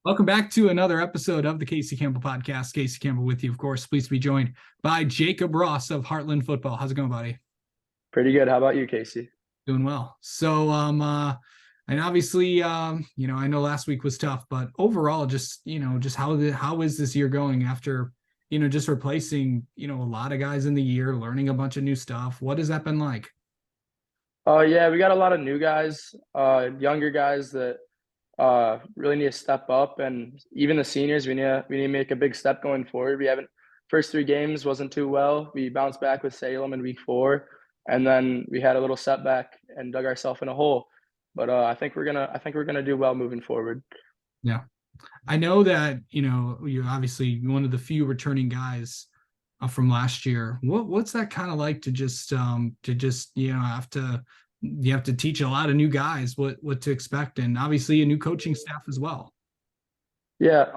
Welcome back to another episode of the Casey Campbell Podcast. Casey Campbell with you, of course. Pleased to be joined by Jacob Ross of Hartland Football. How's it going, buddy? Pretty good. How about you, Casey? Doing well. And obviously, I know last week was tough, but overall, just how is this year going after, just replacing, a lot of guys in the year, learning a bunch of new stuff. What has that been like? Yeah, we got a lot of new guys, younger guys that really need to step up, and even the seniors, we need to make a big step going forward. We haven't First three games wasn't too well. We bounced back with Salem in week four, and then we had a little setback and dug ourselves in a hole. But I think we're gonna do well moving forward. Yeah. I know that, you're obviously one of the few returning guys from last year. What's that kind of like you have to teach a lot of new guys what to expect, and obviously a new coaching staff as well. Yeah,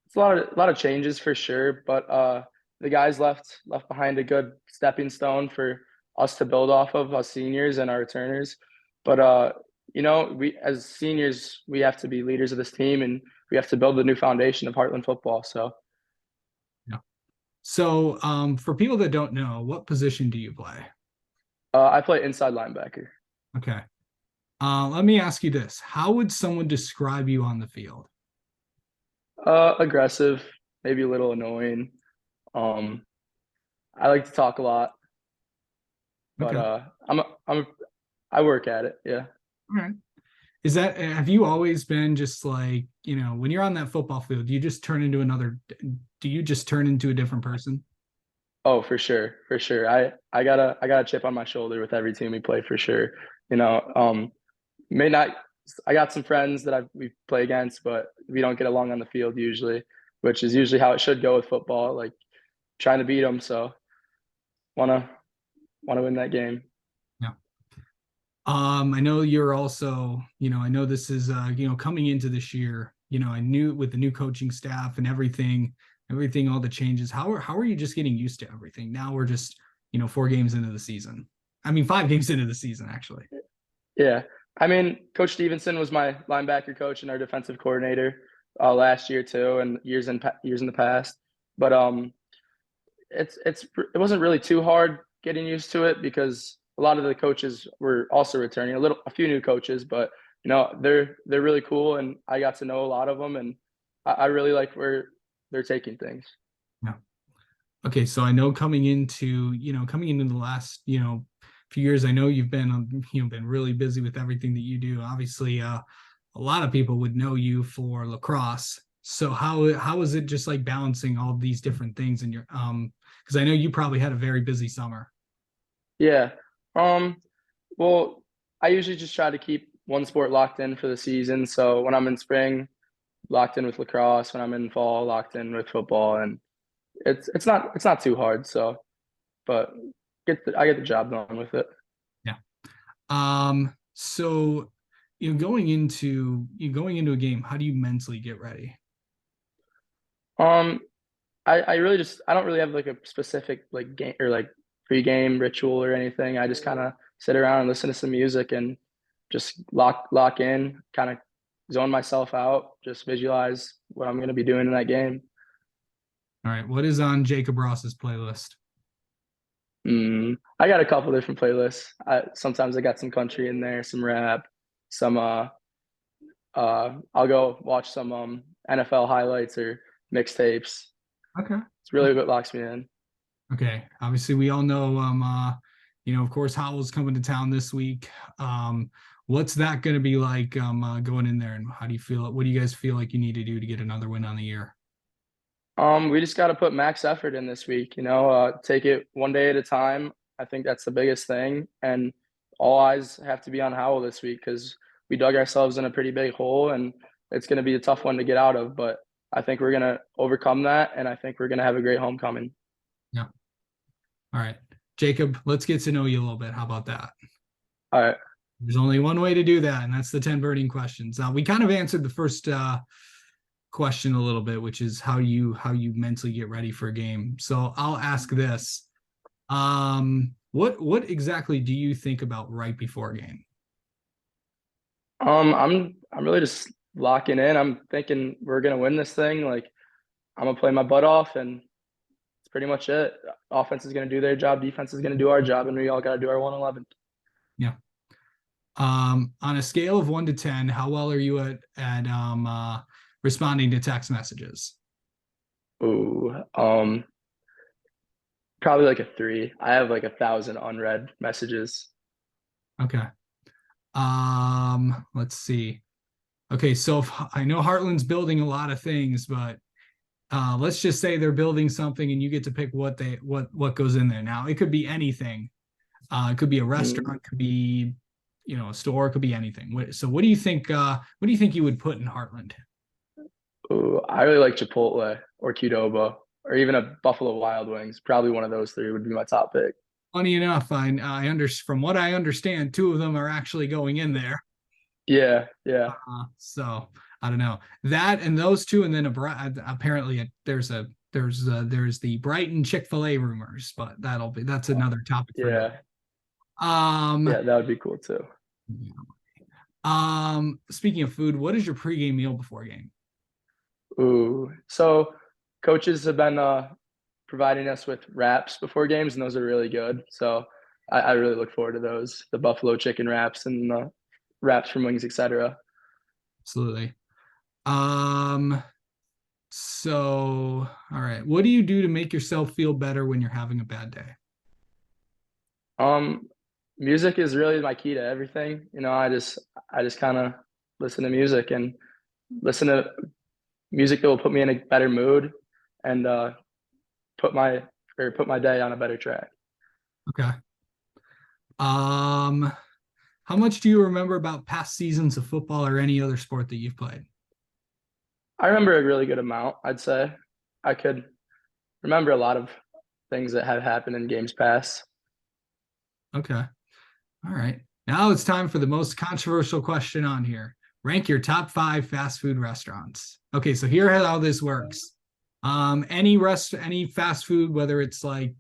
it's a lot of changes for sure, but the guys left behind a good stepping stone for us to build off of, us seniors and our returners. But we as seniors we have to be leaders of this team, and we have to build the new foundation of Heartland football. So Yeah. So, for people that don't know, what position do you play? I play inside linebacker. Okay. Let me ask you this: how would someone describe you on the field? Aggressive, maybe a little annoying. Um, I like to talk a lot, but Okay. I work at it. Yeah. All right. Have you always been just like, when you're on that football field, do you just turn into a different person? Oh, for sure, for sure. I got a chip on my shoulder with every team we play for sure. You know, may not. I got some friends that we play against, but we don't get along on the field usually, which is usually how it should go with football. Like trying to beat them, so wanna wanna win that game. Yeah. I know you're also, I know this is, coming into this year, I knew with the new coaching staff and everything, all the changes, how are you just getting used to everything? Now we're just, 4 games into the season. I mean, 5 games into the season, actually. Yeah, I mean, Coach Stevenson was my linebacker coach and our defensive coordinator last year too, and years in the past. But it wasn't really too hard getting used to it because a lot of the coaches were also returning, a few new coaches, but they're really cool, and I got to know a lot of them, and I really like where they're taking things. Yeah. Okay, so I know coming into the last, few years, I know you've been, been really busy with everything that you do. Obviously, a lot of people would know you for lacrosse. So how is it just like balancing all these different things in your because I know you probably had a very busy summer. Yeah. Um, well, I usually just try to keep one sport locked in for the season. So when I'm in spring, locked in with lacrosse. When I'm in fall, locked in with football, and it's not too hard. So, but I get the job done with it. Yeah. So going into a game, how do you mentally get ready? Um, I really just I don't really have like a specific like game or like pre-game ritual or anything. I just kind of sit around and listen to some music and just lock in, kind of zone myself out, just visualize what I'm going to be doing in that game. All right, what is on Jacob Ross's playlist? I got a couple different playlists. Sometimes I got some country in there, some rap, some I'll go watch some NFL highlights or mixtapes. Okay. It's really what locks me in. Okay. Obviously, we all know, of course, Howell's coming to town this week. What's that going to be like, going in there, and how do you feel? What do you guys feel like you need to do to get another win on the year? We just got to put max effort in this week, take it one day at a time. I think that's the biggest thing. And all eyes have to be on Howell this week because we dug ourselves in a pretty big hole, and it's going to be a tough one to get out of. But I think we're going to overcome that, and I think we're going to have a great homecoming. Yeah. All right, Jacob, let's get to know you a little bit. How about that? All right. There's only one way to do that, and that's the 10 burning questions. We kind of answered the first question a little bit, which is how you mentally get ready for a game. So I'll ask this. What exactly do you think about right before a game? I'm really just locking in. I'm thinking we're gonna win this thing. Like I'm gonna play my butt off, and it's pretty much it. Offense is gonna do their job, defense is gonna do our job, and we all gotta do our 111. Yeah. On a scale of 1 to 10, how well are you at responding to text messages? Ooh, probably like a 3. I have like 1,000 unread messages. Okay. Let's see. Okay, so if, I know Hartland's building a lot of things, but let's just say they're building something and you get to pick what goes in there. Now, it could be anything. It could be a Mm, restaurant, could be, a store, it could be anything. So what do you think what do you think you would put in Hartland? ooh, I really like Chipotle or Qdoba or even a Buffalo Wild Wings. Probably one of those three would be my top pick. Funny enough, from what I understand, two of them are actually going in there. Yeah, yeah, So I don't know that and those two, and then apparently there's the Brighton Chick-fil-A rumors, but that's another topic for another. yeah, Um, yeah. That would be cool too. Speaking of food, what is your pregame meal before game? Ooh, so coaches have been providing us with wraps before games, and those are really good. So I really look forward to those, the buffalo chicken wraps and the wraps from Wings, etc. Absolutely. Um, so all right, what do you do to make yourself feel better when you're having a bad day? Um, Music is really my key to everything. I just kind of listen to music and listen to music that will put me in a better mood and put my put my day on a better track. Okay. Um, how much do you remember about past seasons of football or any other sport that you've played? I remember a really good amount. I'd say I could remember a lot of things that have happened in games past. Okay. All right. Now it's time for the most controversial question on here. Rank your top five fast food restaurants. Okay, so here's how this works. Any fast food, whether it's like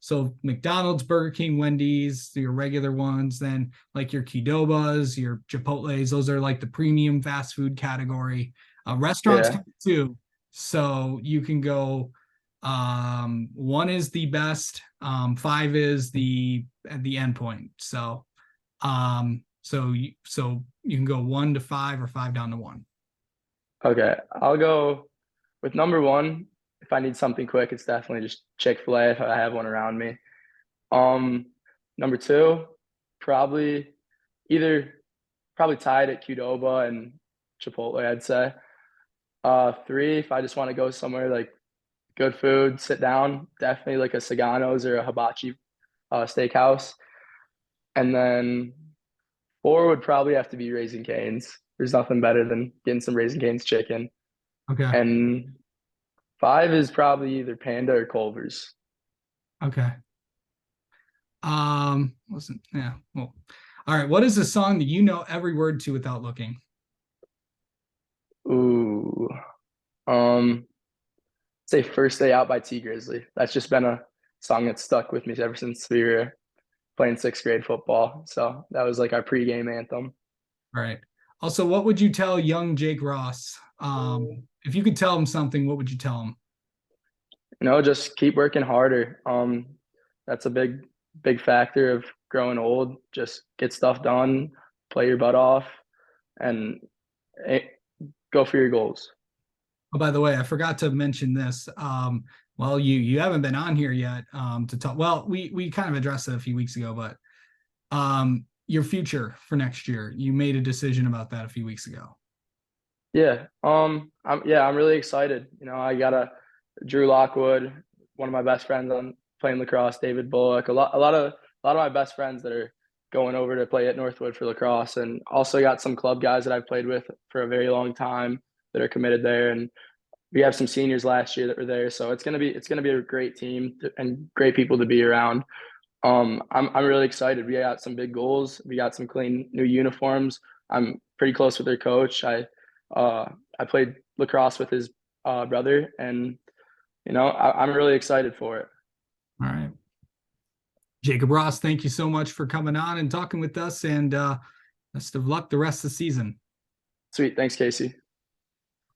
so McDonald's, Burger King, Wendy's, your regular ones, then like your Qdobas, your Chipotle's, those are like the premium fast food category. Restaurants Yeah. count too. So you can go one is the best, five is the end point. So you can go 1 to 5 or 5 down to 1. Okay. I'll go with number one. If I need something quick, it's definitely just Chick-fil-A if I have one around me. Um, Number two, probably either probably tied at Qdoba and Chipotle, I'd say. Three, if I just want to go somewhere like good food, sit down, definitely like a Sagano's or a Hibachi steakhouse. And then four would probably have to be Raising Cane's. There's nothing better than getting some Raising Cane's chicken. Okay. And five is probably either Panda or Culver's. Okay. Wasn't yeah. Well, all right. What is a song that you know every word to without looking? Ooh, um, say First Day Out by T Grizzly. That's just been a song that's stuck with me ever since we were playing sixth grade football. So that was like our pregame anthem. All right. Also, what would you tell young Jake Ross? If you could tell him something, what would you tell him? Just keep working harder. That's a big factor of growing old. Just get stuff done, play your butt off, and eh, go for your goals. Oh, by the way, I forgot to mention this. Well, you haven't been on here yet to talk. Well, we kind of addressed it a few weeks ago, but your future for next year, you made a decision about that a few weeks ago. I'm really excited. I got Drew Lockwood, one of my best friends on playing lacrosse, David Bullock, a lot of my best friends that are going over to play at Northwood for lacrosse, and also got some club guys that I've played with for a very long time that are committed there, and we have some seniors last year that were there, so it's gonna be a great team and great people to be around. I'm really excited. We got some big goals. We got some clean new uniforms. I'm pretty close with their coach. Uh, I played lacrosse with his brother, and I'm really excited for it. All right. Jacob Ross, thank you so much for coming on and talking with us, and best of luck the rest of the season. Sweet. Thanks, Casey.